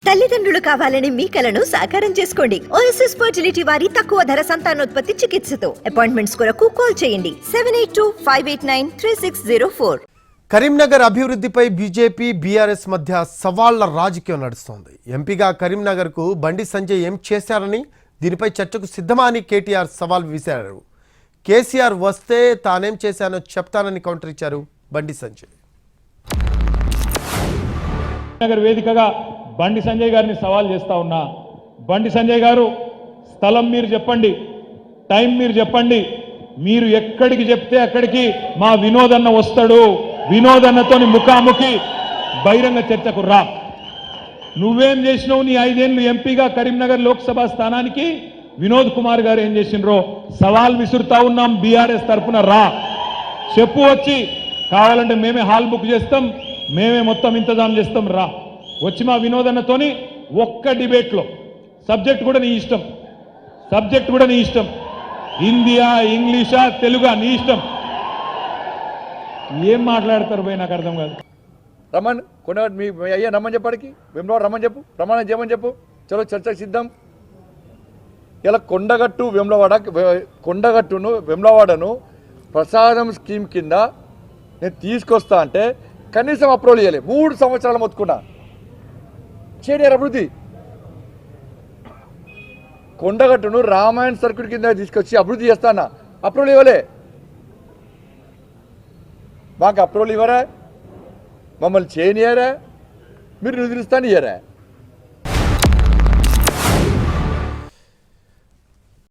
తల్లిదండ్రులు కావాలని మీ కలను సాకారం చేసుకోండి. ఓఎస్ఎస్ ఫర్టిలిటీ వారి తక్కువ ధర సంతానోత్పత్తి చికిత్సతో అపాయింట్మెంట్స్ కొరకు కాల్ చేయండి 7825893604. కరీంనగర్ అభివృద్ధిపై బీజేపీ బీఆర్ఎస్ మధ్య సవాళ్ల రాజకీయం నడుస్తోంది. ఎంపీగా కరీంనగర్కు బండి సంజయ్ ఏం చేశారని, దీనిపై చర్చకు సిద్ధమా అని కేటీఆర్ సవాల్ విసిరారు. కేసీఆర్ వస్తే తానేం చేశానో చెప్తానని కౌంటర్ ఇచ్చారు బండి సంజయ్. నగర్ వేదికగా బండి సంజయ్ గారిని సవాల్ చేస్తా ఉన్నా. బండి సంజయ్ గారు, స్థలం మీరు చెప్పండి, టైం మీరు చెప్పండి, మీరు ఎక్కడికి చెప్తే అక్కడికి మా వినోదన్న వస్తాడు. వినోదన్నతోని ముఖాముఖి బహిరంగ చర్చకు రా. నువ్వేం చేసినావు నీ 5 ఏళ్ళు ఎంపీగా కరీంనగర్ లోక్సభ స్థానానికి? వినోద్ కుమార్ గారు ఏం చేసినరో సవాల్ విసురుతా ఉన్నాం. బీఆర్ఎస్ తరఫున రా, చెప్పు. వచ్చి కావాలంటే మేమే హాల్ బుక్ చేస్తాం, మేమే మొత్తం ఇంతజాం చేస్తాం. రా, వచ్చి మా వినోదన్నతోని ఒక్క డిబేట్లో, సబ్జెక్ట్ కూడా నీ ఇష్టం, సబ్జెక్ట్ కూడా నీ ఇష్టం, హిందీయా ఇంగ్లీషా తెలుగా నీ ఇష్టం, ఏం మాట్లాడతారు పోయి నాకు అర్థం కాదు. రమణ్ కొండగట్టు మీ అయ్యా రమ్మని చెప్పాడికి, వెమ్లవాడ రమ్మని చెప్పు, ప్రమాణం చేయమని చెప్పు, చలో చర్చకు సిద్ధం. ఇలా కొండగట్టును వెమ్లవాడను ప్రసాదం స్కీమ్ కింద నేను తీసుకొస్తా అంటే కనీసం అప్రూవల్ చేయాలి. 3 సంవత్సరాలు మొత్తుకున్నా చేయలేరు అభివృద్ధి. కొండగట్టును రామాయణ సర్క్యూట్ కింద తీసుకొచ్చి అభివృద్ధి చేస్తానా, అప్రూవల్ ఇవ్వలే. మాకు అప్రూవల్ ఇవ్వరా, మమ్మల్ని చేయనియరా, మీరు నిధులిస్తాను ఇయ్యరా.